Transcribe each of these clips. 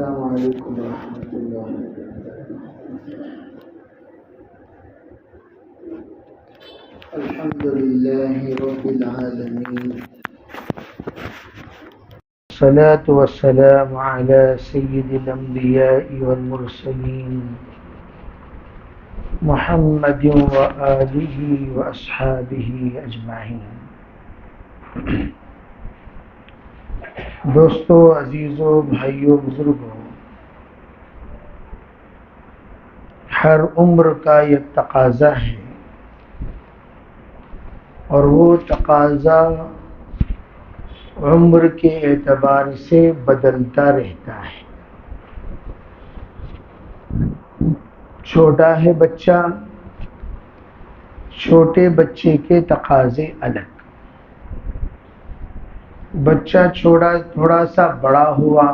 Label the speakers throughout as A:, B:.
A: السلام علیکم ورحمۃ اللہ وبرکاتہ۔ الحمد للہ رب العالمین، والصلاة والسلام علی سید الانبیاء والمرسلین محمد وآلہ واصحابہ اجمعین۔ دوستو، عزیزو، بھائیو، بزرگوں، ہر عمر کا ایک تقاضا ہے اور وہ تقاضا عمر کے اعتبار سے بدلتا رہتا ہے۔ چھوٹا ہے بچہ، چھوٹے بچے کے تقاضے الگ، بچہ تھوڑا سا بڑا ہوا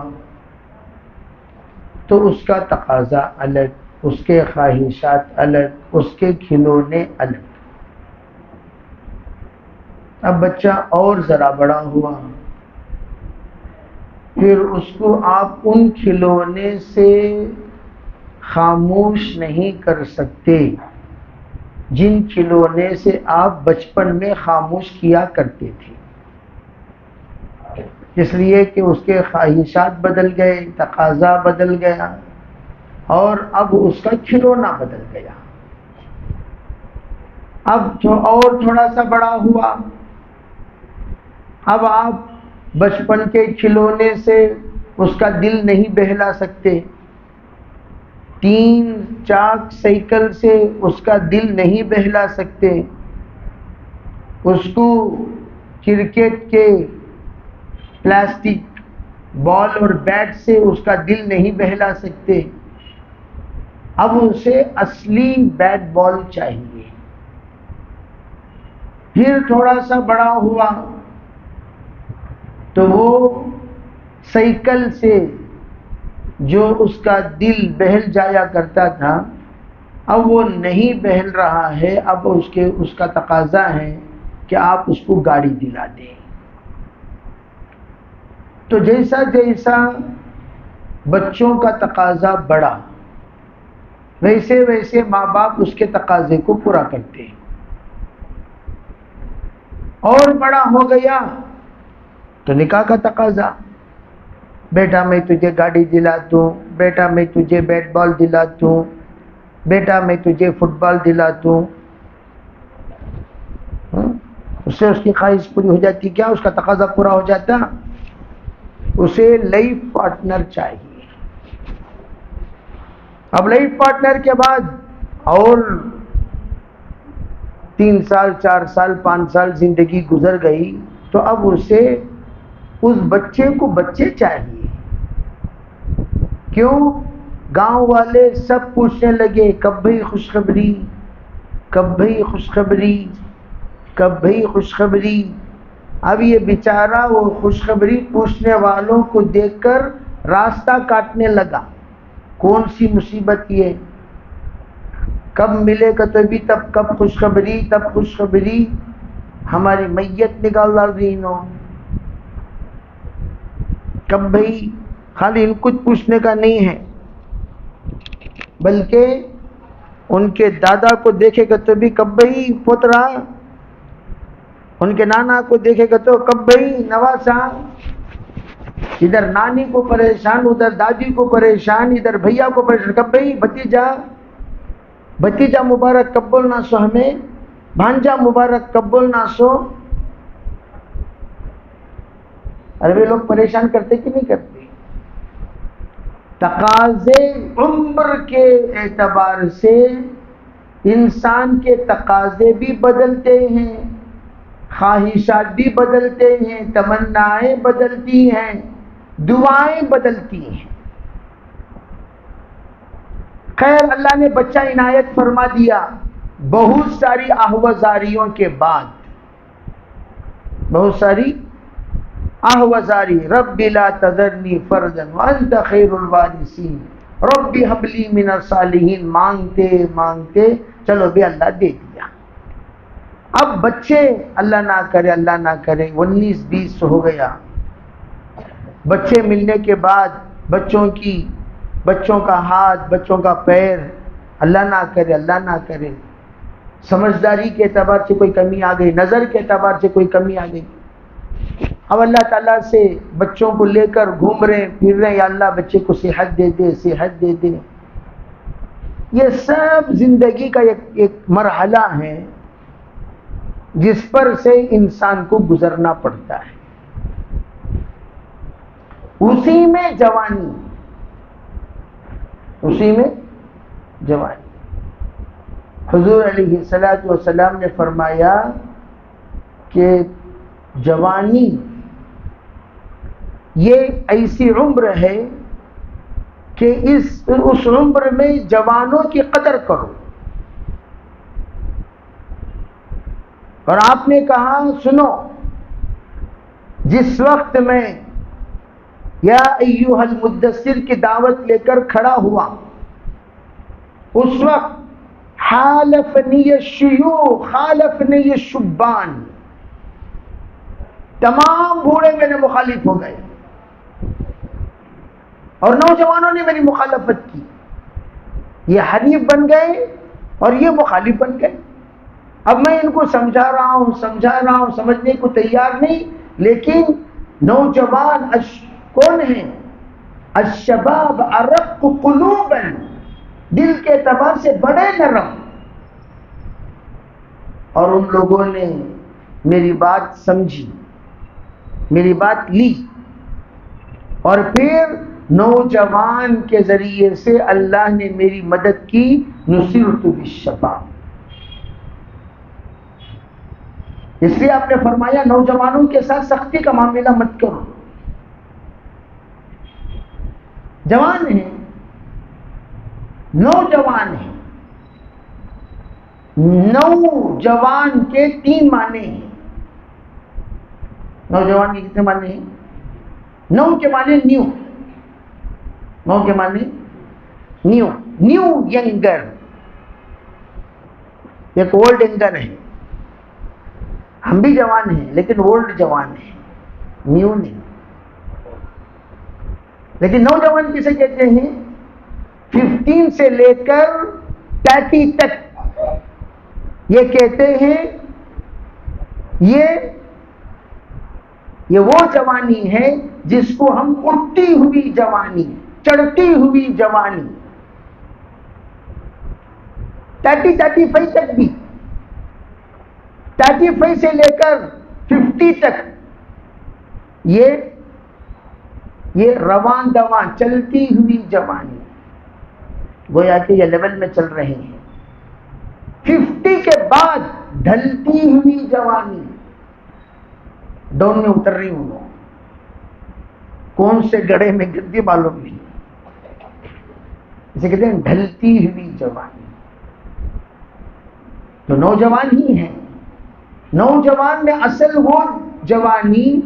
A: تو اس کا تقاضا الگ، اس کے خواہشات الگ، اس کے کھلونے الگ۔ اب بچہ اور ذرا بڑا ہوا، پھر اس کو آپ ان کھلونے سے خاموش نہیں کر سکتے جن کھلونے سے آپ بچپن میں خاموش کیا کرتے تھے، اس لیے کہ اس کے خواہشات بدل گئے، تقاضا بدل گیا اور اب اس کا کھلونا بدل گیا۔ اب اور تھوڑا سا بڑا ہوا، اب آپ بچپن کے کھلونے سے اس کا دل نہیں بہلا سکتے، 3 چاک سائیکل سے اس کا دل نہیں بہلا سکتے، اس کو کرکٹ کے پلاسٹک بال اور بیٹ سے اس کا دل نہیں بہلا سکتے۔ اب اسے اصلی بیٹ بال چاہیے۔ پھر تھوڑا سا بڑا ہوا تو وہ سائیکل سے جو اس کا دل بہل جایا کرتا تھا اب وہ نہیں بہل رہا ہے، اب اس کا تقاضا ہے کہ آپ اس کو گاڑی دلا دیں۔ تو جیسا جیسا بچوں کا تقاضا بڑا، ویسے ویسے ماں باپ اس کے تقاضے کو پورا کرتے ہیں۔ اور بڑا ہو گیا تو نکاح کا تقاضا، بیٹا میں تجھے گاڑی دلاتا ہوں، بیٹا میں تجھے بیٹ بال دلاتا ہوں، بیٹا میں تجھے فٹ بال دلاتا ہوں۔ اس سے اس کی خواہش پوری ہو جاتی، کیا اس کا تقاضا پورا ہو جاتا؟ اسے لائف پارٹنر چاہیے۔ اب لائف پارٹنر کے بعد اور 3 سال 4 سال 5 سال زندگی گزر گئی تو اب اسے اس بچے کو بچے چاہیے۔ کیوں؟ گاؤں والے سب پوچھنے لگے کب بھئی خوشخبری، کب بھئی خوشخبری، کب بھئی خوشخبری۔ اب یہ بیچارہ وہ خوشخبری پوچھنے والوں کو دیکھ کر راستہ کاٹنے لگا، کون سی مصیبت یہ، کب ملے گا تو بھی تب کب خوشخبری، تب خوشخبری، ہماری میت نکال رہی نو۔ کب بھئی، خالی ان کچھ پوچھنے کا نہیں ہے بلکہ ان کے دادا کو دیکھے گا تو بھی کب بھئی پوترا، ان کے نانا کو دیکھے گا تو کب بھئی نواسا، ادھر نانی کو پریشان، ادھر دادی کو پریشان، ادھر بھیا کو پریشان، کب بھئی بھتیجا، بھتیجا مبارک کب بولنا سو ہمیں، بھانجا مبارک کب بولنا سو۔ عربی لوگ پریشان کرتے کہ نہیں کرتے؟ تقاضے عمر کے اعتبار سے انسان کے تقاضے بھی بدلتے ہیں، خواہشات بھی بدلتے ہیں، تمنائیں بدلتی ہیں، دعائیں بدلتی ہیں۔ خیر، اللہ نے بچہ عنایت فرما دیا، بہت ساری آہوازاریوں کے بعد، بہت ساری آہوازاری، رب لا تذرنی فردا وانت خیر الوارثین، رب ہب لی من الصالحین، مانگتے مانگتے چلو بھی اللہ دے دیا۔ اب بچے اللہ نہ کرے 19-20 ہو گیا، بچے ملنے کے بعد بچوں کا ہاتھ، بچوں کا پیر، اللہ نہ کرے، اللہ نہ کرے، سمجھداری کے اعتبار سے کوئی کمی آ گئی، نظر کے اعتبار سے کوئی کمی آ گئی، اب اللہ تعالیٰ سے بچوں کو لے کر گھوم رہے پھر رہے، یا اللہ بچے کو صحت دے دے، صحت دے دے۔ یہ سب زندگی کا ایک مرحلہ ہے جس پر سے انسان کو گزرنا پڑتا ہے، اسی میں جوانی، اسی میں جوانی۔ حضور علیہ الصلوۃ والسلام نے فرمایا کہ جوانی یہ ایسی عمر ہے کہ اس عمر میں جوانوں کی قدر کرو، اور آپ نے کہا سنو، جس وقت میں یا ایھا المدثر کی دعوت لے کر کھڑا ہوا، اس وقت حالفنی الشیوخ خالفنی الشبان، تمام بوڑھے میرے مخالف ہو گئے اور نوجوانوں نے میری مخالفت کی، یہ حریف بن گئے اور یہ مخالف بن گئے۔ اب میں ان کو سمجھا رہا ہوں، سمجھنے کو تیار نہیں، لیکن نوجوان کون ہیں؟ الشباب ارق قلوبا، دل کے اعتبار سے بڑے نرم، اور ان لوگوں نے میری بات سمجھی، میری بات لی، اور پھر نوجوان کے ذریعے سے اللہ نے میری مدد کی، نصرت بالشباب۔ اس لیے آپ نے فرمایا نوجوانوں کے ساتھ سختی کا معاملہ مت کرو، جوان ہیں، نوجوان ہیں۔ نوجوان کے 3 معنی ہیں۔ نوجوان کے کتنے معنی ہیں؟ نو کے معنی نیو، نو کے معنی نیو ینگر، ایک اولڈ ینگر ہے، ہم بھی جوان ہیں لیکن اولڈ جوان ہیں، نیو نہیں۔ لیکن نوجوان کسے کہتے ہیں؟ 15 سے لے کر 30 تک، یہ کہتے ہیں یہ وہ جوانی ہے جس کو ہم اٹھتی ہوئی جوانی، چڑھتی ہوئی جوانی، 35 تک بھی، 35 سے لے کر 50 تک، یہ رواں دواں چلتی ہوئی جوانی، گویا کہ یہ لیول میں چل رہے ہیں۔ 50 کے بعد ڈھلتی ہوئی جوانی، ڈون میں اتر رہی ہوں، کون سے گڑھے میں گرتی معلوم نہیں، اسے کہتے ہیں ڈھلتی ہوئی جوانی۔ تو نوجوان ہی ہیں۔ نوجوان میں اصل وہ جوانی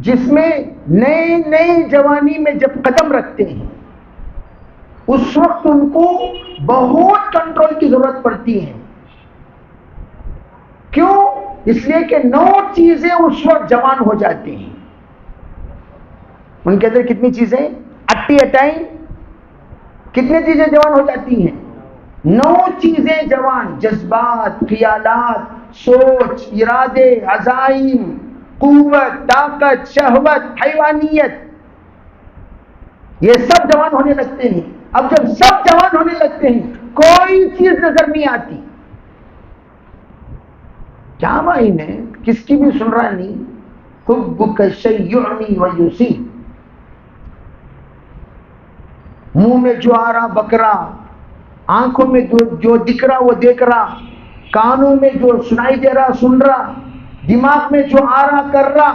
A: جس میں نئے جوانی میں جب قدم رکھتے ہیں، اس وقت ان کو بہت کنٹرول کی ضرورت پڑتی ہے۔ کیوں؟ اس لیے کہ 9 چیزیں اس وقت جوان ہو جاتی ہیں۔ ان کے اندر کتنی چیزیں اٹ اے ٹائم، کتنی چیزیں جوان ہو جاتی ہیں؟ 9 چیزیں جوان، جذبات، خیالات، سوچ، ارادے، عزائم، قوت، طاقت، شہوت، حیوانیت، یہ سب جوان ہونے لگتے ہیں۔ اب جب سب جوان ہونے لگتے ہیں، کوئی چیز نظر نہیں آتی۔ کیا بھائی میں کس کی بھی سن رہا نہیں؟ حبک شیء یعمی و یصیب، منہ میں جو آ رہا بکرا، آنکھوں میں جو دکھ رہا وہ دیکھ رہا، کانوں میں جو سنائی دے رہا سن رہا، دماغ میں جو آ رہا کر رہا۔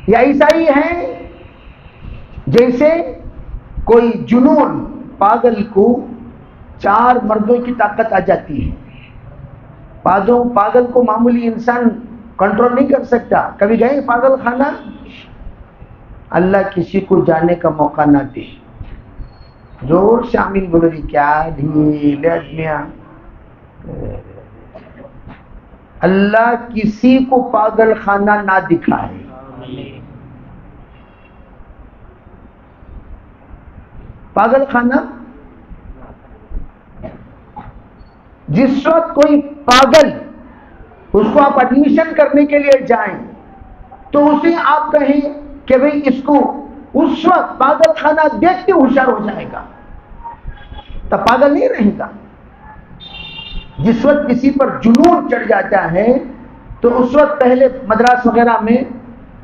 A: یہ ایسا ہی ہے جیسے کوئی جنون، پاگل کو 4 مردوں کی طاقت آ جاتی ہے۔ پاگل کو معمولی انسان کنٹرول نہیں کر سکتا۔ کبھی گئے پاگل خانہ؟ اللہ کسی کو جانے کا موقع نہ دے۔ زور شامل بولو گی کیا ڈھیل آدمیاں، اللہ کسی کو پاگل خانہ نہ دکھائے۔ پاگل خانہ جس وقت کوئی پاگل اس کو آپ ایڈمیشن کرنے کے لیے جائیں تو اسے آپ کہیں کہ بھئی اس کو اس وقت پاگل خانہ دیکھ کے ہوشیار ہو جائے گا، تب پاگل نہیں رہے گا۔ جس وقت کسی پر جنون چڑھ جاتا ہے تو اس وقت پہلے مدراس وغیرہ میں،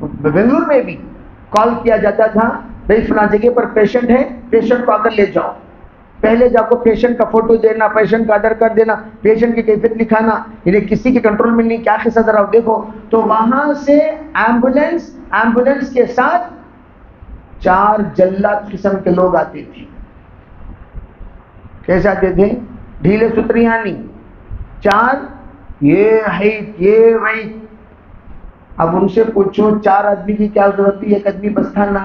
A: بنگلور میں بھی کال کیا جاتا تھا، بھئی فلاں جگہ پر پیشنٹ ہے، پیشنٹ کو آ کر لے جاؤ۔ پہلے جا کو پیشنٹ کا فوٹو دینا، پیشنٹ کا آدھار کارڈ دینا، پیشنٹ کی کیفیت دکھانا، انہیں کسی کے کنٹرول میں نہیں، کیا قصہ ذرا دیکھو۔ تو وہاں سے ایمبولینس کے ساتھ 4 جلاد قسم کے لوگ آتے تھے۔ کیسے آتے تھے؟ ڈھیلے ستریاں نہیں، 4 یہ ہے یہ وہی۔ اب ان سے پوچھو 4 آدمی کی کیا ضرورت تھی، 1 آدمی بس تھا نا۔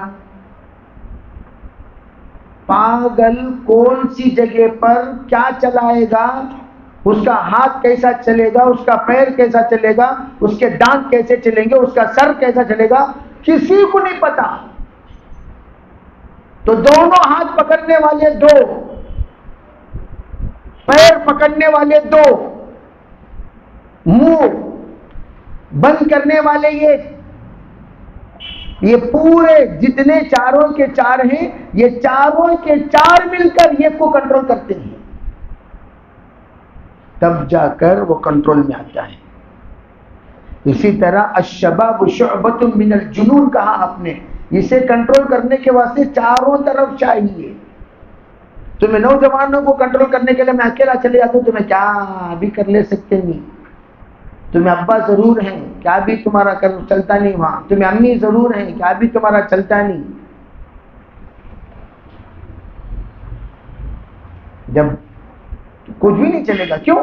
A: پاگل کون سی جگہ پر کیا چلائے گا، اس کا ہاتھ کیسا چلے گا، اس کا پیر کیسا چلے گا، اس کے دانت کیسے چلیں گے، اس کا سر کیسا چلے گا، کسی کو نہیں پتا۔ تو دونوں ہاتھ پکڑنے والے 2، پیر پکڑنے والے 2، منہ بند کرنے والے 1، یہ پورے جتنے چاروں کے 4 ہیں، یہ چاروں کے 4 مل کر یہ کو کنٹرول کرتے ہیں، تب جا کر وہ کنٹرول میں آتا ہے۔ اسی طرح الشباب شعبۃ من الجنون کہا آپ نے، اسے کنٹرول کرنے کے واسطے چاروں طرف چاہیے۔ تمہیں نوجوانوں کو کنٹرول کرنے کے لیے میں اکیلا چلے جاتا ہوں، تمہیں کیا بھی کر لے سکتے نہیں۔ تمہیں ابا ضرور ہیں، کیا بھی تمہارا چلتا نہیں وہاں۔ تمہیں امی ضرور ہیں، کیا بھی تمہارا چلتا نہیں۔ جب کچھ بھی نہیں چلے گا، کیوں؟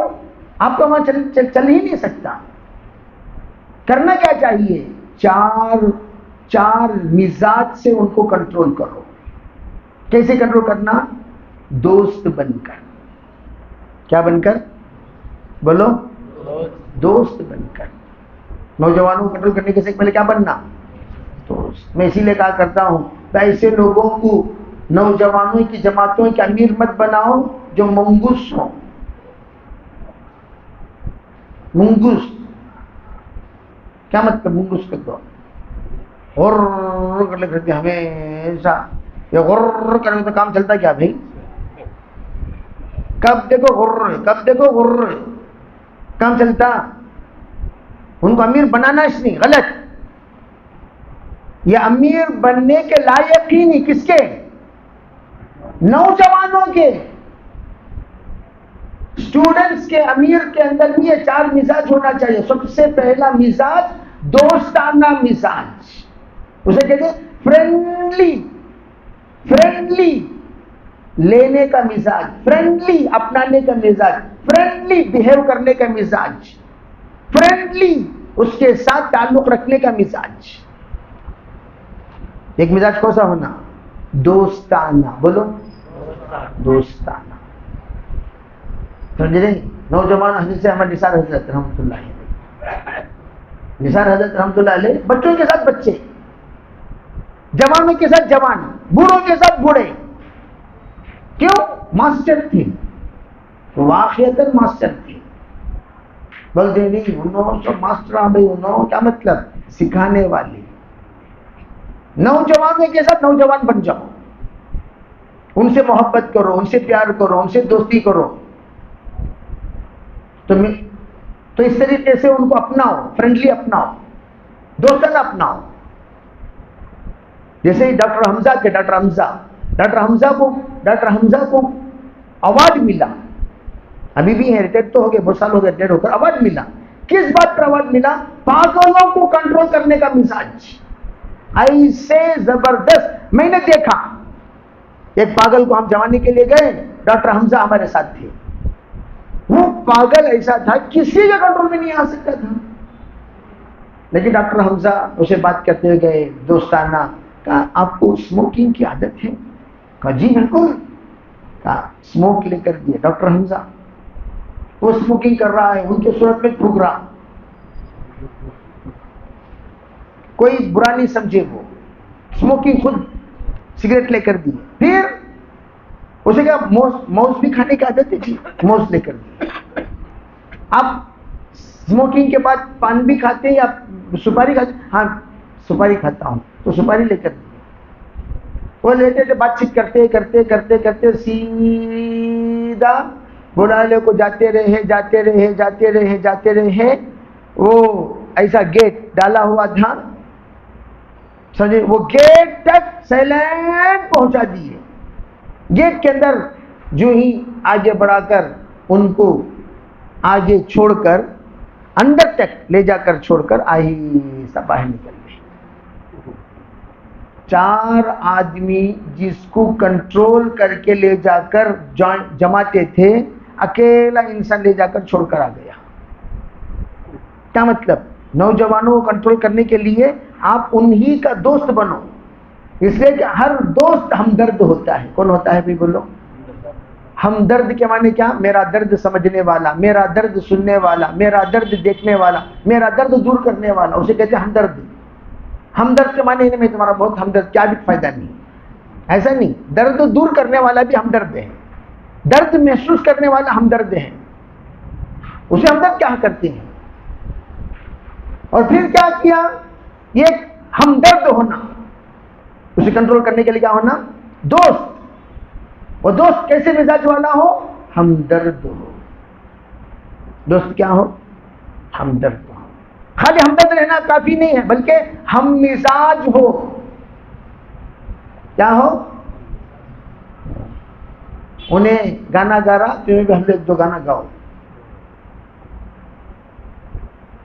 A: آپ تو وہاں چل ہی نہیں سکتا۔ کرنا کیا چاہیے؟ چار مزاج سے ان کو کنٹرول کرو۔ کیسے کنٹرول کرنا؟ دوست بن کر۔ کیا بن کر؟ بولو، دوست بن کر۔ نوجوانوں کو کنٹرول کرنے کے سے پہلے کیا بننا؟ دوست۔ میں اسی لیے کہا کرتا ہوں ایسے لوگوں کو نوجوانوں کی جماعتوں کے امیر مت بناؤ جو منگوس ہوں۔ منگوس کیا مطلب؟ منگوس کر دو غر کر لے کرتے ہمیشہ، یہ غر کرنے تو کام چلتا کیا بھائی؟ کب دیکھو غر، کب دیکھو غر، کام چلتا؟ ان کو امیر بنانا اس نہیں، غلط۔ یہ امیر بننے کے لائق ہی نہیں، کس کے؟ نوجوانوں کے، اسٹوڈنٹس کے۔ امیر کے اندر بھی یہ 4 مزاج ہونا چاہیے۔ سب سے پہلا مزاج دوستانہ مزاج، اسے کہتے ہیں فرینڈلی، فرینڈلی لینے کا مزاج، فرینڈلی اپنانے کا مزاج، فرینڈلی بیہیو کرنے کا مزاج، فرینڈلی اس کے ساتھ تعلق رکھنے کا مزاج۔ ایک مزاج کون سا ہونا؟ دوستانہ۔ بولو، دوستانہ۔ سمجھے نہیں؟ نوجوان حضرت احمد نثار حضرت رحمۃ اللہ علیہ، نثار حضرت رحمۃ اللہ علیہ بچوں کے ساتھ بچے، جوانوں کے ساتھ جوان، بوڑھوں کے ساتھ بوڑھے۔ کیوں؟ ماسٹر تھے، واقعتاً ماسٹر تھے۔ بولتے نہیں انہوں سب ماسٹر ہیں بھائی، انہوں کیا مطلب؟ سکھانے والے۔ نوجوانوں کے ساتھ نوجوان بن جاؤ، ان سے محبت کرو، ان سے پیار کرو، ان سے دوستی کرو۔ تو اس طریقے سے ان کو اپناؤ، فرینڈلی اپناؤ، دوستانہ اپناؤ۔ جیسے ڈاکٹر حمزہ کے ڈاکٹر حمزہ کو اوارڈ ملا، ابھی بھی ہے، ریٹائر تو ہو گئے، بہت سال ہو گئے ریٹائر ہو کر، اوارڈ ملا۔ کس بات پر اوارڈ ملا؟ پاگلوں کو کنٹرول کرنے کا مزاج۔ ایسے زبردست، میں نے دیکھا ایک پاگل کو، ہم جوانی کے لیے گئے، ڈاکٹر حمزہ ہمارے ساتھ تھے۔ وہ پاگل ایسا تھا کسی کے کنٹرول میں نہیں آ سکتا تھا، لیکن ڈاکٹر حمزہ اسے بات کرتے ہوئے گئے دوستانہ، کہا آپ کو اسموکنگ کی عادت ہے؟ کہا جی بالکل۔ کہا اسموک لے کر دیا ڈاکٹر حمزہ، وہ اسموکنگ کر رہا ہے، ان کے صورت میں تھوک رہا، کوئی برا نہیں سمجھے، وہ اسموکنگ خود سگریٹ لے کر دی۔ پھر اسے کیا موز بھی کھانے کی عادت تھی، موز لے کر دی. آپ اسموکنگ کے بعد پان بھی کھاتے ہیں یا سپاری کھاتے؟ ہاں سپاری کھاتا ہوں، تو سپاری لے کر دی. وہ لیتے تھے، بات چیت کرتے کرتے کرتے کرتے سیدھا بڑھالے کو جاتے رہے جاتے رہے جاتے رہے جاتے رہے. وہ ایسا گیٹ ڈالا ہوا تھا، سمجھے، وہ گیٹ تک سیلنٹ پہنچا دیے. گیٹ کے اندر جو ہی آگے بڑھا کر ان کو آگے چھوڑ کر اندر تک لے جا کر چھوڑ کر آہستہ باہر نکل گئے. 4 آدمی جس کو کنٹرول کر کے لے جا کر جماتے تھے، اکیلا انسان لے جا کر چھوڑ کر آ گیا. کیا مطلب؟ نوجوانوں کو کنٹرول کرنے کے لیے آپ انہی کا دوست بنو، اس لیے کہ ہر دوست ہمدرد ہوتا ہے. کون ہوتا ہے بھی بولو؟ ہمدرد کے معنی کیا؟ میرا درد سمجھنے والا، میرا درد سننے والا، میرا درد دیکھنے والا، میرا درد دور کرنے والا، اسے کہتے ہیں ہمدرد. ہمدرد کے معنی میں تمہارا بہت ہمدرد، کیا بھی فائدہ نہیں، ایسا نہیں. درد دور کرنے والا بھی ہمدرد ہے، درد محسوس کرنے والا ہمدرد ہے. اسے ہمدرد کیا کرتے ہیں. اور پھر کیا کیا؟ یہ ہمدرد ہونا، اسے کنٹرول کرنے کے لیے کیا ہونا؟ دوست. وہ دوست کیسے مزاج والا ہو؟ ہمدرد ہو. دوست کیا ہو؟ ہمدرد ہو. خالی ہمدرد رہنا کافی نہیں ہے، بلکہ ہم مزاج ہو. کیا ہو؟ انہیں گانا گا رہا، تمہیں بھی ہم لوگ 2 گانا گاؤ.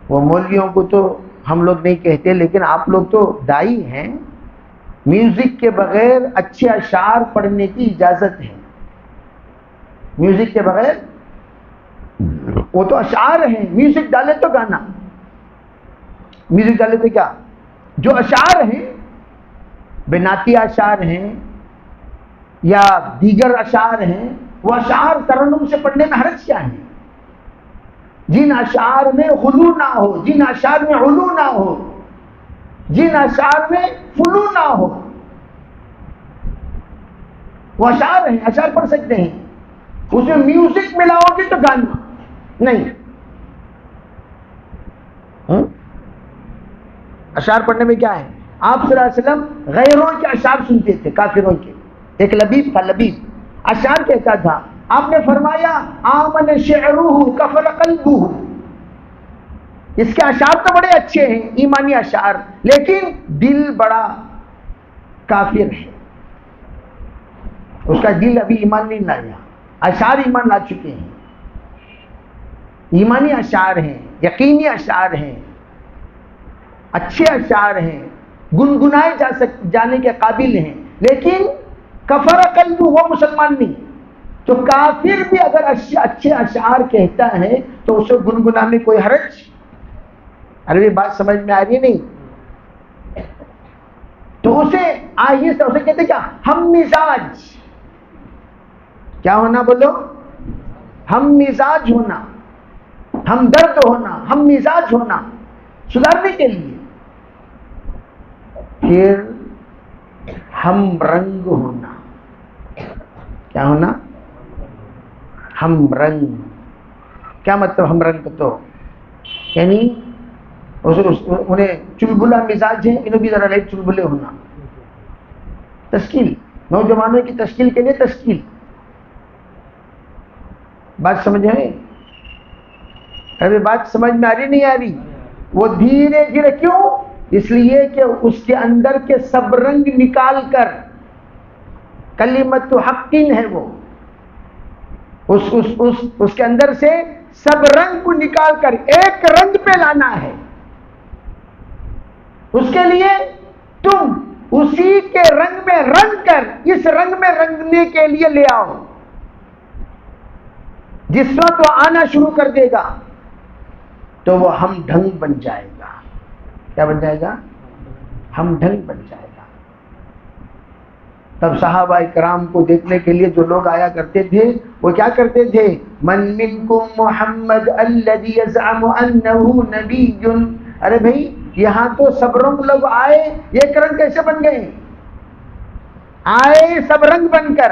A: وہ مولویوں کو تو ہم لوگ نہیں کہتے، لیکن آپ لوگ تو دائی ہیں. میوزک کے بغیر اچھے اشعار پڑھنے کی اجازت ہے. میوزک کے بغیر، وہ تو اشعار ہیں، میوزک ڈالے تو گانا، میوزک ڈالے تو کیا؟ جو اشعار ہیں، بناتی اشعار ہیں یا دیگر اشعار ہیں، وہ اشعار ترنم سے پڑھنے میں حرج کیا ہے؟ جن اشعار میں غلو نہ ہو، جن اشعار میں علو نہ ہو، جن اشعار میں فلو نہ ہو، وہ اشعار ہیں، اشعار پڑھ سکتے ہیں. اس میں میوزک ملاؤ گے تو گانا نہیں. اشعار پڑھنے میں کیا ہے؟ آپ صلی اللہ علیہ وسلم غیروں کے اشعار سنتے تھے، کافروں کے. ایک لبیب تھا، لبیب اشعار کہتا تھا. آپ نے فرمایا آمن شعرہ کفر قلبہ، اس کے اشعار تو بڑے اچھے ہیں، ایمانی اشعار، لیکن دل بڑا کافر ہے، اس کا دل ابھی ایمان نہیں لایا. اشعار ایمان لا چکے ہیں، ایمانی اشعار ہیں، یقینی اشعار ہیں، اچھے اشعار ہیں، گنگنائے جانے کے قابل ہیں. لیکن کفر قلبہ، وہ مسلمان نہیں. تو کافر بھی اگر اچھے اشعار کہتا ہے تو اسے گنگنانے کوئی حرج؟ عربی بات سمجھ میں آ رہی ہے نہیں؟ تو اسے آہستہ، اسے کہتے کیا؟ ہم مزاج. کیا ہونا بولو؟ ہم مزاج ہونا، ہم درد ہونا، ہم مزاج ہونا، سدھارنے کے لیے. پھر ہم رنگ ہونا. کیا ہونا؟ ہم رنگ. کیا مطلب ہم رنگ؟ تو یعنی انہیں چلبلا مزاج ہے، انہیں بھی ذرا لائٹ چلبلے ہونا. تشکیل، نوجوانوں کی تشکیل کے لیے تشکیل. بات سمجھ آئے؟ ابھی بات سمجھ میں آ رہی نہیں آ رہی؟ وہ دھیرے دھیرے، کیوں؟ اس لیے کہ اس کے اندر کے سب رنگ نکال کر، کلمت حقین ہے وہ، اس کے اندر سے سب رنگ کو نکال کر ایک رنگ پہ لانا ہے. اس کے لیے تم اسی کے رنگ میں رنگ کر اس رنگ میں رنگنے کے لیے لے آؤ. جس وقت وہ آنا شروع کر دے گا تو وہ ہم ڈھنگ بن جائے گا. کیا بن جائے گا؟ ہم ڈھنگ بن جائے گا. تب صحابہ کرام کو دیکھنے کے لیے جو لوگ آیا کرتے تھے، وہ کیا کرتے تھے؟ من منکم محمد الذی یزعم انہ نبی. ارے بھائی، یہاں تو سب رنگ لوگ آئے، ایک رنگ کیسے بن گئے؟ آئے سب رنگ بن کر،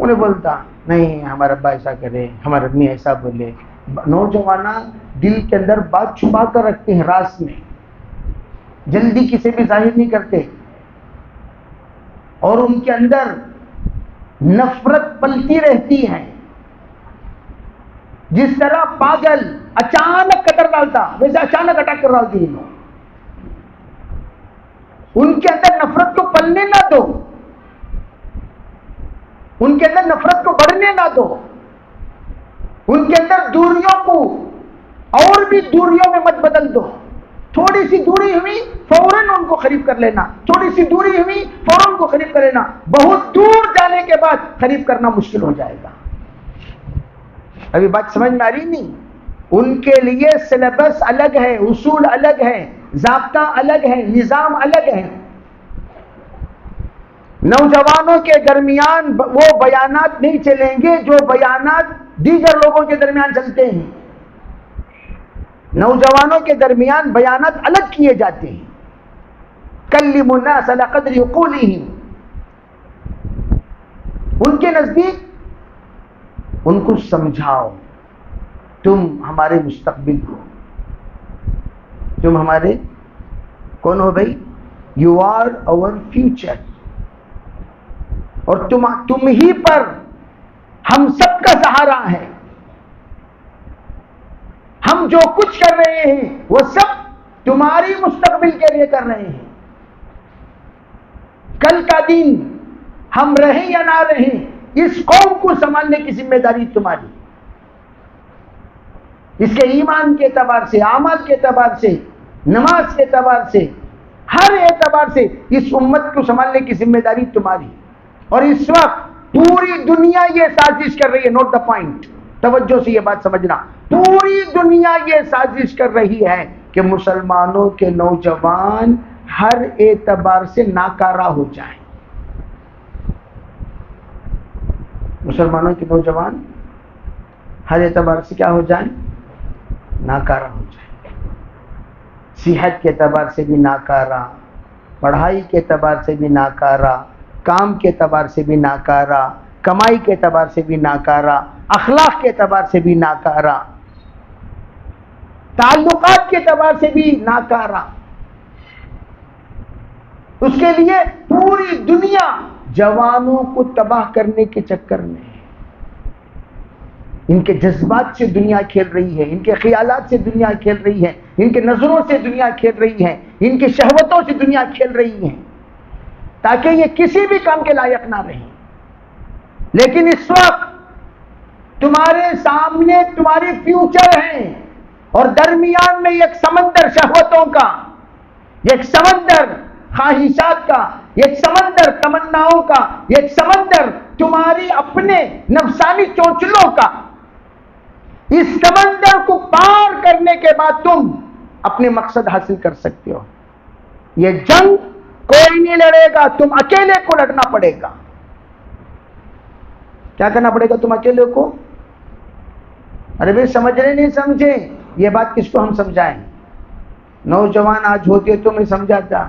A: انہیں بولتا نہیں ہمارا ابا ایسا کرے، ہمارا امی ایسا بولے. نوجوان دل کے اندر بات چھپا کر رکھتے ہیں، راز میں، جلدی کسی بھی ظاہر نہیں کرتے، اور ان کے اندر نفرت پلتی رہتی ہے. جس طرح پاگل اچانک کٹر ڈالتا ویسے اچانک اٹیک کر ڈالتی ہیں. ان کے اندر نفرت کو پلنے نہ دو، ان کے اندر نفرت کو بڑھنے نہ دو، ان کے اندر دوریوں کو اور بھی دوریوں میں مت بدل دو. تھوڑی سی دوری ہوئی فوراً ان کو قریب کر لینا، تھوڑی سی دوری ہوئی فوراً کو قریب کر لینا. بہت دور جانے کے بعد قریب کرنا مشکل ہو جائے گا. ابھی بات سمجھ میں آ رہی نہیں؟ ان کے لیے سلیبس الگ ہے، اصول الگ ہے، ضابطہ الگ ہے، نظام الگ ہے. نوجوانوں کے درمیان وہ بیانات نہیں چلیں گے جو بیانات دیگر لوگوں کے درمیان چلتے ہیں. نوجوانوں کے درمیان بیانات الگ کیے جاتے ہیں. کلموا الناس علی قدر عقولہم. ان کے نزدیک ان کو سمجھاؤ، تم ہمارے مستقبل ہو، تم ہمارے کون ہو بھائی؟ یو آر آور فیوچر، اور تم ہی پر ہم سب کا سہارا ہے. ہم جو کچھ کر رہے ہیں وہ سب تمہاری مستقبل کے لیے کر رہے ہیں. کل کا دن ہم رہیں یا نہ رہیں، اس قوم کو سنبھالنے کی ذمہ داری تمہاری. اس کے ایمان کے اعتبار سے، اعمال کے اعتبار سے، نماز کے اعتبار سے، ہر اعتبار سے اس امت کو سنبھالنے کی ذمہ داری تمہاری. اور اس وقت پوری دنیا یہ سازش کر رہی ہے. نوٹ دا پوائنٹ، توجہ سے یہ بات سمجھنا. پوری دنیا یہ سازش کر رہی ہے کہ مسلمانوں کے نوجوان ہر اعتبار سے ناکارہ ہو جائیں. مسلمانوں کے نوجوان ہر اعتبار سے کیا ہو جائیں؟ ناکارہ ہو جائیں. صحت کے اعتبار سے بھی ناکارہ، پڑھائی کے اعتبار سے بھی ناکارہ، کام کے اعتبار سے بھی ناکارہ، کمائی کے اعتبار سے بھی ناکارہ، اخلاق کے اعتبار سے بھی ناکارہ، تعلقات کے اعتبار سے بھی ناکارہ. اس کے لیے پوری دنیا جوانوں کو تباہ کرنے کے چکر میں ہے. ان کے جذبات سے دنیا کھیل رہی ہے، ان کے خیالات سے دنیا کھیل رہی ہے، ان کے نظروں سے دنیا کھیل رہی ہے، ان کی شہوتوں سے دنیا کھیل رہی ہے، تاکہ یہ کسی بھی کام کے لائق نہ رہیں. لیکن اس وقت تمہارے سامنے تمہاری فیوچر ہے، اور درمیان میں ایک سمندر شہوتوں کا، ایک سمندر خواہشات کا، ایک سمندر تمناؤں کا، ایک سمندر تمہاری اپنے نفسانی چونچلوں کا. اس سمندر کو پار کرنے کے بعد تم اپنے مقصد حاصل کر سکتے ہو. یہ جنگ کوئی نہیں لڑے گا، تم اکیلے کو لڑنا پڑے گا. کیا کرنا پڑے گا تم اکیلے کو؟ ارے بھائی سمجھ رہے نہیں سمجھے؟ یہ بات کس کو ہم سمجھائیں؟ نوجوان آج ہوتے تو میں سمجھاتا،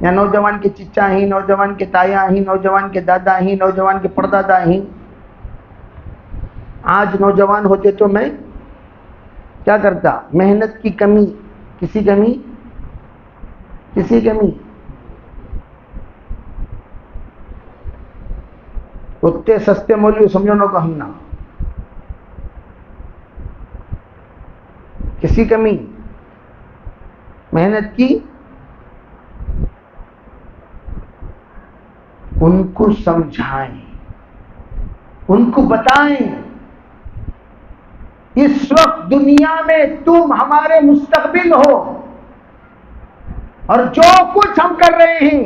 A: یا نوجوان کے چچا ہی، نوجوان کے تایا ہی، نوجوان کے دادا ہی، نوجوان کے پردادا ہی. آج نوجوان ہوتے تو میں کیا کرتا؟ محنت کی کمی، کسی کمی اتنے سستے مولوی سمجھو کو ہم نہ، کسی کمی محنت کی. ان کو سمجھائیں، ان کو بتائیں اس وقت دنیا میں تم ہمارے مستقبل ہو، اور جو کچھ ہم کر رہے ہیں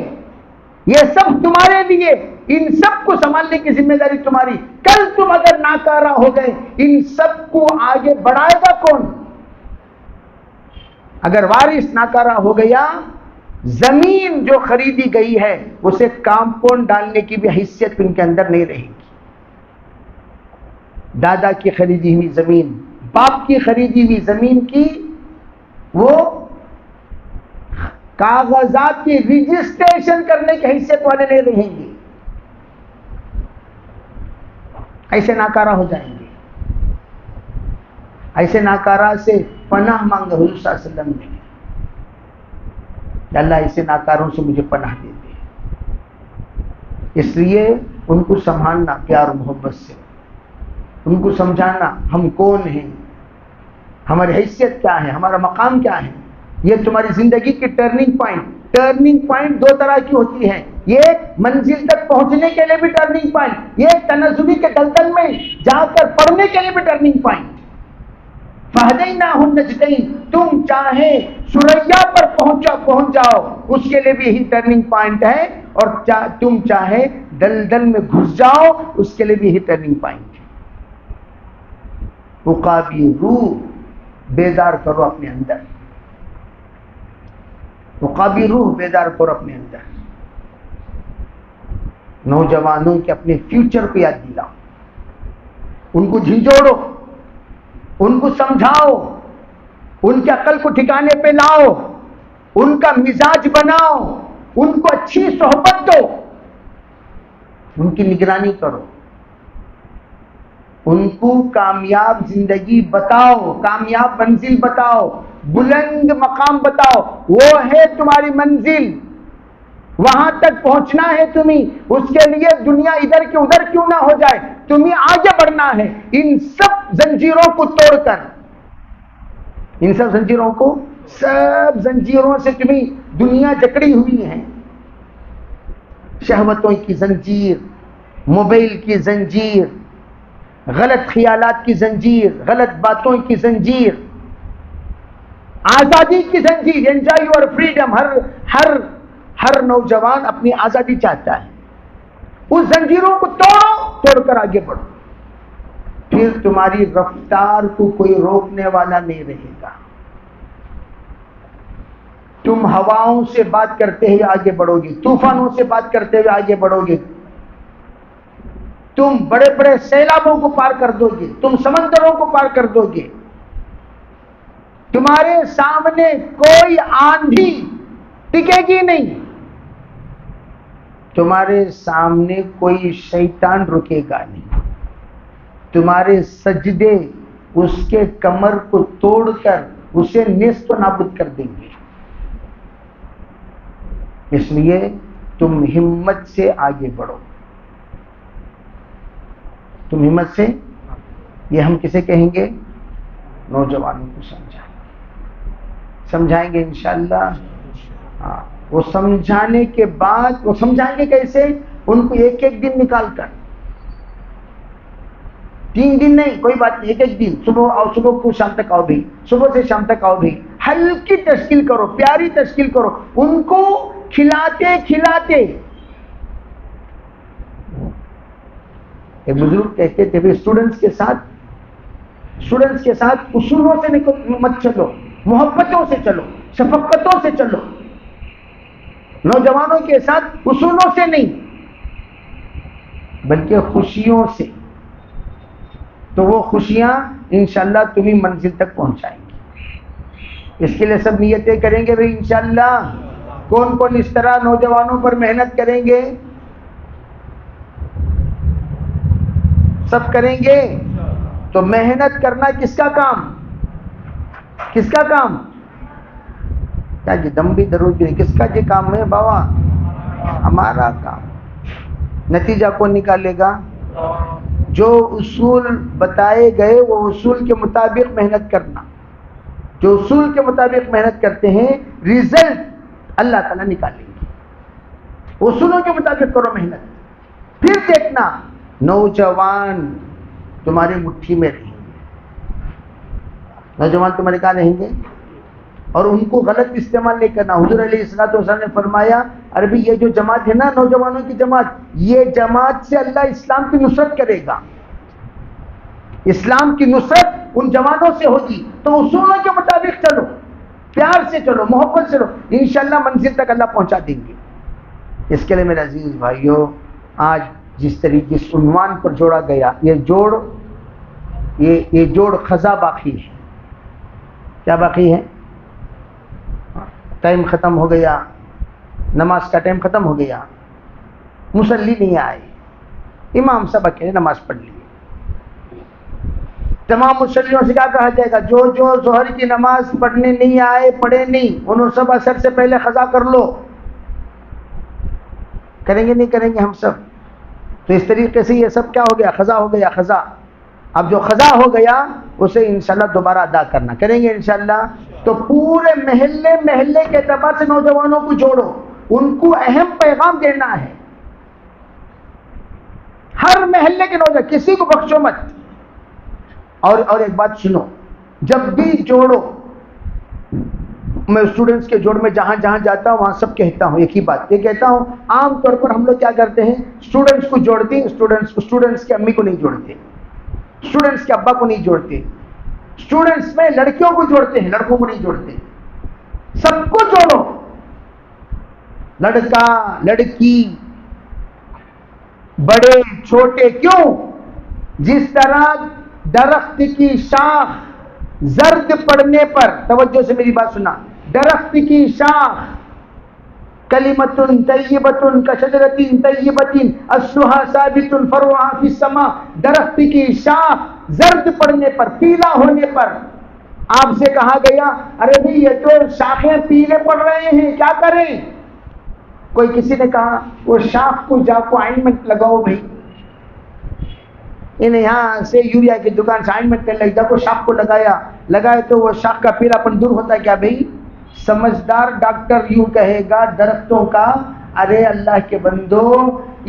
A: یہ سب تمہارے لیے. ان سب کو سنبھالنے کی ذمہ داری تمہاری. کل تم اگر ناکارہ ہو گئے، ان سب کو آگے بڑھائے گا کون؟ اگر وارث ناکارہ ہو گیا، زمین جو خریدی گئی ہے اسے کامپاؤنڈ ڈالنے کی بھی حیثیت ان کے اندر نہیں رہے گی. دادا کی خریدی ہوئی زمین، باپ کی خریدی ہوئی زمین کی وہ کاغذات کی رجسٹریشن کرنے کی حیثیت والے نہیں رہیں گے. ایسے ناکارہ ہو جائیں گے. ایسے ناکارہ سے پناہ مانگا حضور صلی اللہ علیہ وسلم نے کہ اللہ ایسے ناکاروں سے مجھے پناہ دے دے. اس لیے ان کو سنبھالنا پیار و محبت سے، ان کو سمجھانا ہم کون ہیں، ہماری حیثیت کیا ہے، ہمارا مقام کیا ہے. یہ تمہاری زندگی کی ٹرننگ پوائنٹ دو طرح کی ہوتی ہے. یہ منزل تک پہنچنے کے لیے بھی ٹرننگ پوائنٹ، یہ تنزلی کے دلدل میں جا کر پڑھنے کے لیے بھی ٹرننگ پوائنٹ. فہدیناہ النجدین، تم چاہے سریا پر پہنچ جاؤ اس کے لیے بھی یہی ٹرننگ پوائنٹ ہے، اور تم چاہے دلدل میں گھس جاؤ اس کے لیے بھی یہی ٹرننگ پوائنٹ ہے. روح بیدار کرو اپنے اندر، روح بیدار کرو اپنے اندر. نوجوانوں کے اپنے فیوچر کو یاد دلاؤ، ان کو جھنجھوڑو، ان کو سمجھاؤ، ان کے عقل کو ٹھکانے پہ لاؤ، ان کا مزاج بناؤ، ان کو اچھی صحبت دو، ان کی نگرانی کرو، ان کو کامیاب زندگی بتاؤ، کامیاب منزل بتاؤ، بلند مقام بتاؤ. وہ ہے تمہاری منزل، وہاں تک پہنچنا ہے تمہیں. اس کے لیے دنیا ادھر کی ادھر کیوں نہ ہو جائے، تمہیں آگے بڑھنا ہے. ان سب زنجیروں کو توڑ کر، ان سب زنجیروں سے تمہیں دنیا جکڑی ہوئی ہے. شہوتوں کی زنجیر، موبائل کی زنجیر، غلط خیالات کی زنجیر، غلط باتوں کی زنجیر، آزادی کی زنجیر. Enjoy your freedom. ہر نوجوان اپنی آزادی چاہتا ہے. اس زنجیروں کو توڑ کر آگے بڑھو، پھر تمہاری رفتار کو کوئی روکنے والا نہیں رہے گا. تم ہواؤں سے بات کرتے ہوئے آگے بڑھو گے، طوفانوں سے بات کرتے ہوئے آگے بڑھو گے، تم بڑے بڑے سیلابوں کو پار کر دو گے، تم سمندروں کو پار کر دو گے. تمہارے سامنے کوئی آندھی ٹکے گی نہیں، تمہارے سامنے کوئی شیطان رکے گا نہیں. تمہارے سجدے اس کے کمر کو توڑ کر اسے نیست و نابود کر دیں گے. اس لیے تم ہمت سے آگے بڑھو، تم ہمت سے. یہ ہم کسے کہیں گے؟ نوجوانوں کو سمجھائیں گے انشاءاللہ. ہاں، وہ سمجھانے کے بعد وہ سمجھائیں گے کیسے؟ ان کو ایک ایک دن نکال کر، 3 دن نہیں، کوئی بات نہیں، ایک ایک دن، صبح کو شام تک آؤ بھی، صبح سے شام تک آؤ بھی. ہلکی تشکیل کرو، پیاری تشکیل کرو. ان کو کھلاتے ایک بزرگ کہتے تھے اسٹوڈنٹس کے ساتھ اصولوں سے مت چلو، محبتوں سے چلو، شفقتوں سے چلو. نوجوانوں کے ساتھ اصولوں سے نہیں بلکہ خوشیوں سے، تو وہ خوشیاں انشاءاللہ تمہیں منزل تک پہنچائیں گی. اس کے لیے سب نیتیں کریں گے بھائی انشاءاللہ. کون کون اس طرح نوجوانوں پر محنت کریں گے؟ سب کریں گے. تو محنت کرنا کس کا کام؟ کیا جی دم بھی درود بھی کس کا جی کام ہے بابا؟ ہمارا کام. نتیجہ کون نکالے گا؟ جو اصول بتائے گئے وہ اصول کے مطابق محنت کرنا. جو اصول کے مطابق محنت کرتے ہیں ریزلٹ اللہ تعالیٰ نکالیں گے. اصولوں کے مطابق کرو محنت، پھر دیکھنا نوجوان تمہاری مٹھی میں رہیں گے. نوجوان تمہارے کہاں رہیں گے؟ اور ان کو غلط استعمال نہیں کرنا. حضور علیہ الصلوۃ والسلام نے فرمایا عربی یہ جو جماعت ہے نا، نوجوانوں کی جماعت، یہ جماعت سے اللہ اسلام کی نصرت کرے گا. اسلام کی نصرت ان جوانوں سے ہوگی. تو اصولوں کے مطابق چلو، پیار سے چلو، محبت سے چلو، انشاءاللہ منزل تک اللہ پہنچا دیں گے. اس کے لیے میرے عزیز بھائیوں، آج جس طریقے اس عنوان پر جوڑا گیا، یہ جوڑ خزاں باقی ہے. کیا باقی ہے؟ ٹائم ختم ہو گیا، نماز کا ٹائم ختم ہو گیا، مصلی نہیں آئے، امام صاحب اکیلے نماز پڑھ لیے. تمام مسلموں سے کیا کہا جائے گا؟ جو جو ظہر کی نماز پڑھنے نہیں آئے، پڑھے نہیں، انہوں سب عصر سے پہلے قضا کر لو۔ کریں گے نہیں کریں گے ہم سب؟ تو اس طریقے سے یہ سب کیا ہو گیا؟ قضا ہو گیا، قضا۔ اب جو قضا ہو گیا اسے انشاءاللہ دوبارہ ادا کرنا، کریں گے انشاءاللہ۔ تو پورے محلے محلے کے اعتبار سے نوجوانوں کو جوڑو، ان کو اہم پیغام دینا ہے۔ ہر محلے کے نوجوان، کسی کو بخشو مت۔ اور ایک بات سنو، جب بھی جوڑو، میں اسٹوڈنٹس کے جوڑ میں جہاں جہاں جاتا ہوں وہاں سب کہتا ہوں ایک ہی بات، یہ کہتا ہوں عام طور پر ہم لوگ کیا کرتے ہیں، اسٹوڈنٹس کو جوڑتے ہیں، اسٹوڈنٹس کی امی کو نہیں جوڑتے، اسٹوڈنٹس کے ابا کو نہیں جوڑتے، اسٹوڈنٹس میں لڑکیوں کو جوڑتے ہیں، لڑکوں کو نہیں جوڑتے، سب کو جوڑو، لڑکا لڑکی بڑے چھوٹے۔ کیوں؟ جس طرح درخت کی شاخ زرد پڑنے پر، توجہ سے میری بات سنا، درخت کی شاخ کلمۃ طیبۃ کشجرۃ طیبۃ اصلها ثابت فروعها فی السماء، درخت کی شاخ زرد پڑنے پر، پیلا ہونے پر آپ سے کہا گیا ارے بھائی یہ تو شاخیں پیلے پڑ رہے ہیں، کیا کریں؟ کوئی کسی نے کہا وہ شاخ کو جا کو آئنمنٹ لگاؤ بھائی، انہیں یہاں سے یوریا کی دکان سے آئنمنٹ کرنے لگا کو شاخ کو لگائے تو وہ شاخ کا پیلا پن دور ہوتا ہے کیا بھائی؟ سمجھدار ڈاکٹر یوں کہے گا درختوں کا، ارے اللہ کے بندو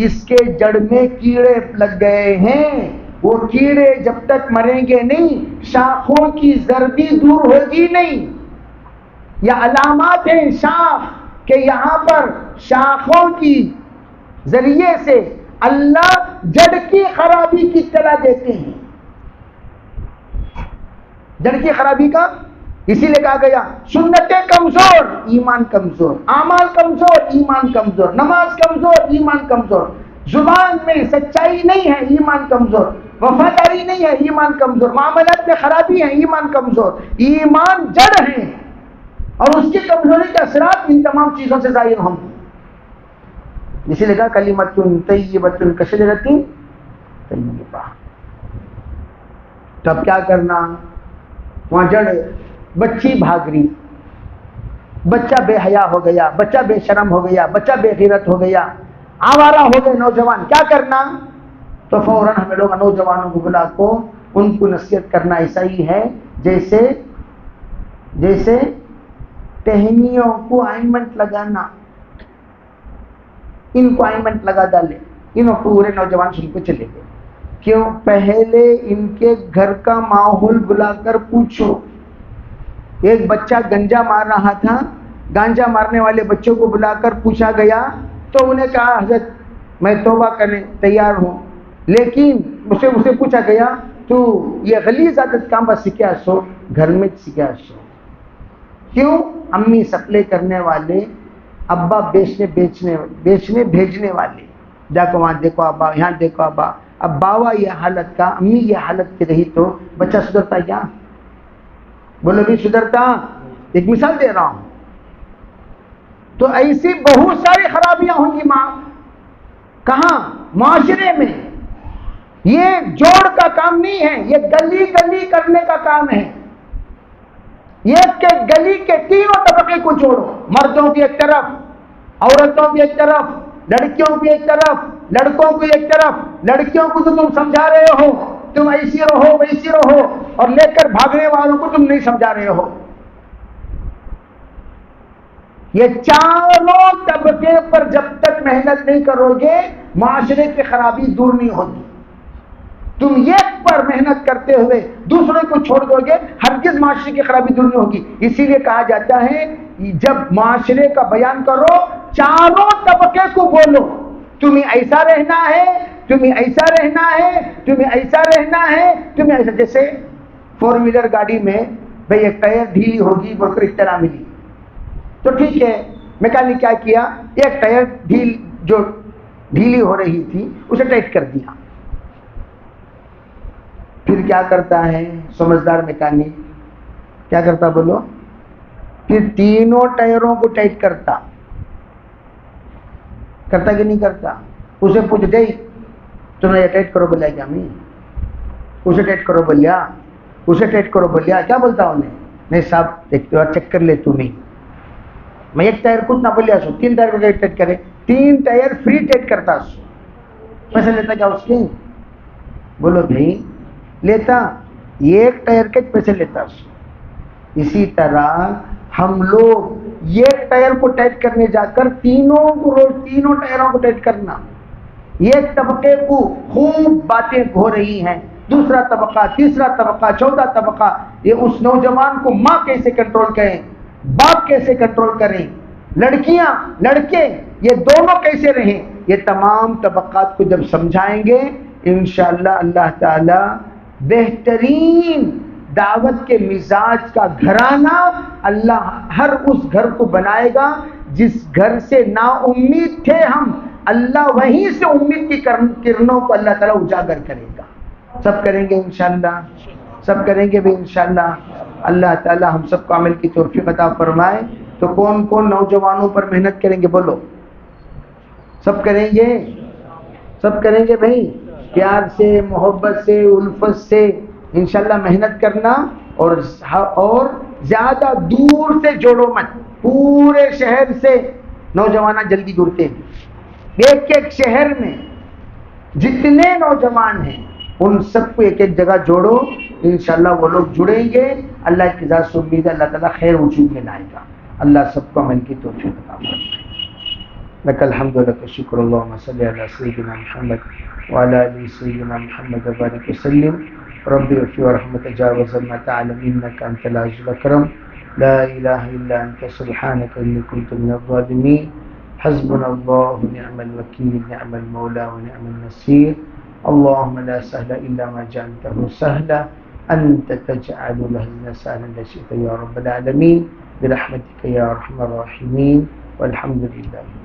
A: اس کے جڑ میں کیڑے لگ گئے ہیں، وہ کیڑے جب تک مریں گے نہیں شاخوں کی زردی دور ہوگی نہیں۔ یا علامات ہیں شاخ کہ یہاں پر شاخوں کی ذریعے سے اللہ جڑ کی خرابی کی اطلاع دیتے ہیں، جڑ کی خرابی کا۔ اسی لیے کہا گیا سنتیں کمزور، ایمان کمزور، اعمال کمزور، ایمان کمزور، نماز کمزور، ایمان کمزور، زبان میں سچائی نہیں ہے، ایمان کمزور، وفاداری نہیں ہے، ایمان کمزور، معاملات میں خرابی ہے، ایمان کمزور۔ ایمان جڑ ہے اور اس کی کمزوری کے اثرات ان تمام چیزوں سے ظاہر ہوں گے۔ اسی لیے کہا کلمۃ طیبۃ کشجرۃ طیبہ۔ تو اب کیا کرنا؟ وہاں جڑ، بچی بھاگ رہی، بچہ بے حیا ہو گیا، بچہ بے شرم ہو گیا، بچہ بے غیرت ہو گیا، آوارہ ہو گئے نوجوان، کیا کرنا؟ تو فوراً ہمیں لوگ نوجوانوں کو بلا کو ان کو نصیحت کرنا ایسا ہی ہے جیسے ٹہنیوں کو آئنمنٹ لگانا، ان کو آئنمنٹ لگا ڈالے، انہوں پورے نوجوان سن کو چلے گئے۔ کیوں؟ پہلے ان کے گھر کا ماحول بلا کر پوچھو۔ ایک بچہ گنجا مار رہا تھا، گانجا مارنے والے بچوں کو بلا کر پوچھا گیا تو انہیں کہا حضرت میں توبہ کرنے تیار ہوں، لیکن اسے پوچھا گیا تو یہ غلیظ عادت کام بس سیکھا سو گھر میں سیکھا سو۔ کیوں؟ امی سپلے کرنے والے، ابا بیچنے بھیجنے والے، جا کے وہاں دیکھو ابا، یہاں دیکھو ابا۔ اب باوا یہ حالت کا، امی یہ حالت کی رہی تو بچہ سدھرتا کیا؟ بولو بھی سدھرتا؟ ایک مثال دے رہا ہوں۔ تو ایسی بہت ساری خرابیاں ہوں گی ماں، کہاں؟ معاشرے میں۔ یہ جوڑ کا کام نہیں ہے، یہ گلی گلی کرنے کا کام ہے۔ یہ کہ گلی کے تینوں طبقے کو جوڑو، مردوں کی ایک طرف، عورتوں کی ایک طرف، لڑکیوں کی ایک طرف، لڑکوں کی ایک طرف۔ لڑکیوں کو تو تم سمجھا رہے ہو تم ایسی رہو ویسی رہو، اور لے کر بھاگنے والوں کو تم نہیں سمجھا رہے ہو۔ یہ چاروں طبقے پر جب تک محنت نہیں کرو گے معاشرے کی خرابی دور نہیں ہوگی۔ تم ایک پر محنت کرتے ہوئے دوسروں کو چھوڑ دو گے ہرگز معاشرے کی خرابی دور نہیں ہوگی۔ اسی لیے کہا جاتا ہے جب معاشرے کا بیان کرو چاروں طبقے کو بولو، تمہیں ایسا رہنا ہے، تمہیں ایسا رہنا ہے، تمہیں ایسا رہنا ہے، تمہیں ایسا۔ جیسے 4 ویلر گاڑی میں بھئی ایک ٹائر ڈھیلی ہوگی بول کر اطلاع ملی تو ٹھیک ہے، میکینک کیا کیا، ایک ٹائر جو ڈھیلی ہو رہی تھی اسے ٹائٹ کر دیا۔ پھر کیا کرتا ہے سمجھدار میکینک؟ کیا کرتا بولو؟ پھر تینوں ٹائروں کو ٹائٹ کرتا کہ نہیں کرتا؟ اسے پوچھ گئی تم نے یہ ٹائٹ کرو بولیا کیا؟ میں اسے ٹائٹ کرو بولیا اسے ٹائٹ کرو. بولیا کیا بولتا ہوں نہیں صاحب ایک بار چیک کر لے تو نہیں. میں ایک ٹائر کچھ نہ بولیا سو 3 ٹائر کو ٹائٹ کرے 3 ٹائر فری ٹائٹ کرتا سو پیسے لیتا کیا اس کے؟ بولو بھائی لیتا. ایک ٹائر کے پیسے لیتا سو. اسی طرح ہم لوگ ایک ٹائر کو ٹائٹ کرنے جا کر تینوں ٹائروں کو ٹائٹ کرنا. ایک طبقے کو خوب باتیں ہو رہی ہیں, دوسرا طبقہ, تیسرا طبقہ, چوتھا طبقہ. یہ اس نوجوان کو ماں کیسے کنٹرول کریں, باپ کیسے کنٹرول کریں, لڑکیاں لڑکے یہ دونوں کیسے رہیں, یہ تمام طبقات کو جب سمجھائیں گے انشاءاللہ اللہ تعالی بہترین دعوت کے مزاج کا گھرانہ اللہ ہر اس گھر کو بنائے گا جس گھر سے نا امید تھے ہم, اللہ وہیں سے امید کی کرنوں کو اللہ تعالیٰ اجاگر کرے گا. سب کریں گے انشاءاللہ, سب کریں گے بھی انشاءاللہ. اللہ تعالیٰ ہم سب کو عمل کی توفیق عطا فرمائے. تو کون کون نوجوانوں پر محنت کریں گے بولو؟ سب کریں گے, سب کریں گے بھائی. پیار سے, محبت سے, الفت سے انشاءاللہ محنت کرنا. اور زیادہ دور سے جوڑو مت, پورے شہر سے نوجوان جلدی جڑتے ہیں. ایک ایک شہر میں جتنے نوجوان ہیں ان سب کو ایک ایک جگہ جوڑو, انشاءاللہ وہ لوگ جڑیں گے. اللہ کی ذات سے امید ہے اللہ تعالیٰ خیر وجود میں لائے گا. اللہ سب کو عمل کی توفیق عطا فرمائے. لك الحمد ولك الشكر. اللهم صل على سيدنا محمد وعلى ال سيدنا محمد وبارك وسلم. ربي اغفر ورحمة جاوز ما تعلم انك انت العزيز الاكرم. لا اله الا انت سبحانك اني كنت من الظالمين. حسبنا الله ونعم الوكيل, نعم المولى ونعم النصير. اللهم لا سهل الا ما جعلته سهلا, انت تجعل الحزن سهلا اذا شئت يا رب العالمين برحمتك يا ارحم الراحمين. والحمد لله.